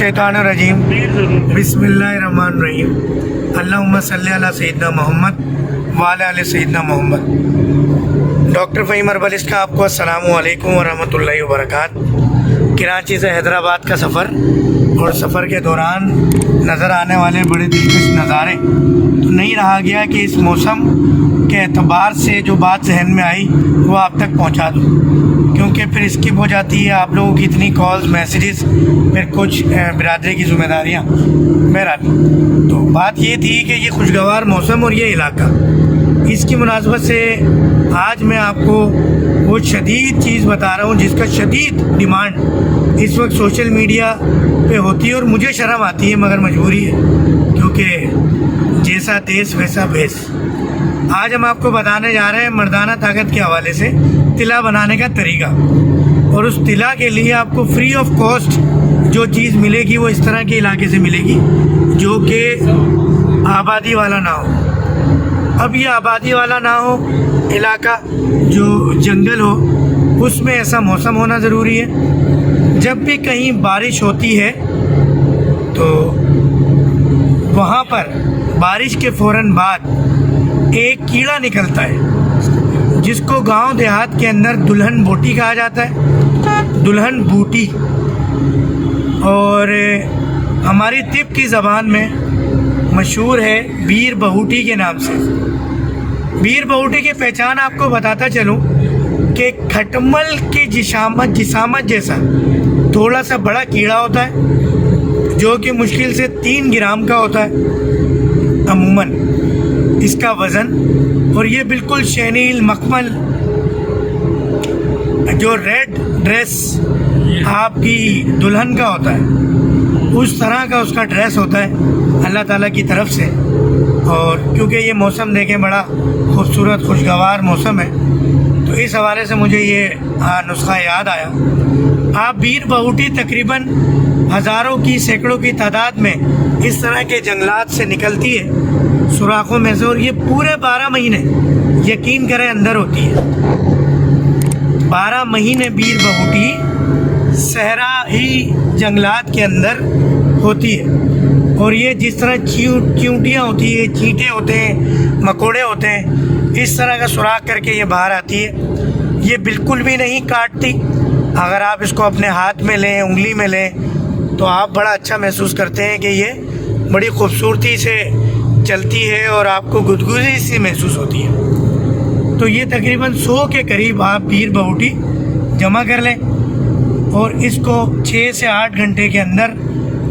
मिनश्शैतानिर्रजीम बिस्मिल्लाहिर्रहमानिर्रहीम अल्लाहुम्मा सल्ली अला सय्यिदना मोहम्मद व अला आलि सय्यिदना मोहम्मद। डॉक्टर फ़हीम हर्बलिस्ट का आपको अस्सलामु अलैकुम व रहमतुल्लाहि व बरकातहू। कराची से हैदराबाद का सफ़र और सफ़र के दौरान नज़र आने वाले बड़े दिलकश नज़ारे, तो नहीं रहा गया कि इस मौसम के एतबार से जो बात जहन में आई वो आप तक पहुंचा दूं, क्योंकि फिर स्किप हो जाती है आप लोगों की इतनी कॉल्स मैसेजेस, फिर कुछ बिरादरी की ज़िम्मेदारियाँ। बहरहाल तो बात ये थी कि ये खुशगवार मौसम और ये इलाका, इसकी मुनासबत से आज मैं आपको वो शदीद चीज़ बता रहा हूँ जिसका शदीद डिमांड इस वक्त सोशल मीडिया पे होती है और मुझे शर्म आती है मगर मजबूरी है, क्योंकि जैसा देश वैसा भेस। आज हम आपको बताने जा रहे हैं मर्दाना ताकत के हवाले से तिला बनाने का तरीका, और उस तिला के लिए आपको फ्री ऑफ कॉस्ट जो चीज़ मिलेगी वो इस तरह के इलाके से मिलेगी जो कि आबादी वाला ना हो। अब ये आबादी वाला ना हो इलाका, जो जंगल हो, उसमें ऐसा मौसम होना ज़रूरी है। जब भी कहीं बारिश होती है तो वहाँ पर बारिश के फ़ौरन बाद एक कीड़ा निकलता है जिसको गांव देहात के अंदर दुल्हन बोटी कहा जाता है, दुल्हन बूटी। और हमारी तिब की ज़बान में मशहूर है बीर बहूटी के नाम से। बीर बहूटी की पहचान आपको बताता चलूं कि खटमल के जिसामत जैसा थोड़ा सा बड़ा कीड़ा होता है जो कि मुश्किल से 3 ग्राम का होता है अमूमन इसका वज़न। और ये बिल्कुल शनील मखमल, जो रेड ड्रेस आपकी दुल्हन का होता है उस तरह का उसका ड्रेस होता है अल्लाह ताला की तरफ से। और क्योंकि ये मौसम देखें बड़ा खूबसूरत खुशगवार मौसम है, तो इस हवाले से मुझे ये नुस्खा याद आया। आप बीर बहूटी तकरीबन हज़ारों की सैकड़ों की तादाद में इस तरह के जंगलात से निकलती है सुराखों में से, और ये पूरे 12 महीने यकीन करें अंदर होती है। 12 महीने बीर बहूटी सहरा ही जंगलात के अंदर होती है। और ये जिस तरह चींटियाँ होती है, चींटे होते हैं, मकोड़े होते हैं, इस तरह का सुराख करके ये बाहर आती है। ये बिल्कुल भी नहीं काटती। अगर आप इसको अपने हाथ में लें, उंगली में लें, तो आप बड़ा अच्छा महसूस करते हैं कि ये बड़ी खूबसूरती से चलती है और आपको गुदगुदी सी महसूस होती है। तो ये तकरीबन 100 के करीब आप बीर बहूटी जमा कर लें और इसको 6 से 8 घंटे के अंदर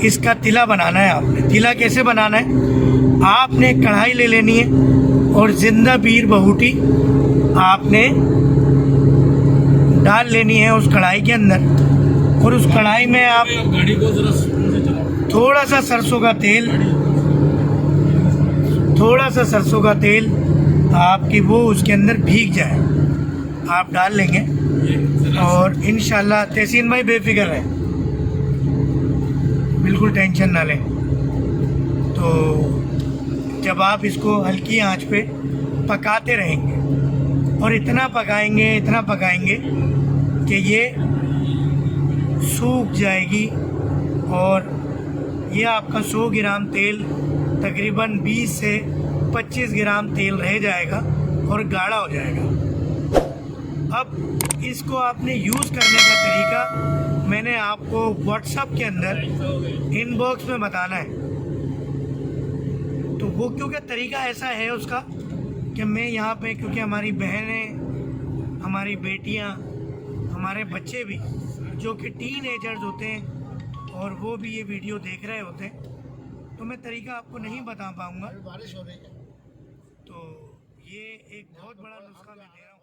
इसका तिला बनाना है। आपने तिला कैसे बनाना है, आपने कढ़ाई ले लेनी है और ज़िंदा बीर बहूटी आपने डाल लेनी है उस कढ़ाई के अंदर। और उस कढ़ाई में आप थोड़ा सा सरसों का तेल आपकी वो उसके अंदर भीग जाए आप डाल लेंगे। और इंशाल्लाह तहसीन भाई बेफिक्र है, बिल्कुल टेंशन ना लें। तो जब आप इसको हल्की आंच पे पकाते रहेंगे और इतना पकाएंगे कि ये सूख जाएगी और ये आपका 100 ग्राम तेल तकरीबन 20 से 25 ग्राम तेल रह जाएगा और गाढ़ा हो जाएगा। अब इसको आपने यूज़ करने का तरीका मैंने आपको व्हाट्सएप के अंदर इनबॉक्स में बताना है। तो वो क्योंकि तरीका ऐसा है उसका कि मैं यहाँ पे, क्योंकि हमारी बहनें, हमारी बेटियाँ, हमारे बच्चे भी जो कि टीन एजर्स होते हैं और वो भी ये वीडियो देख रहे होते हैं, तो मैं तरीका आपको नहीं बता पाऊँगा। बारिश हो रही है तो ये एक बहुत बड़ा नुस्खा मैं दे रहा हूँ।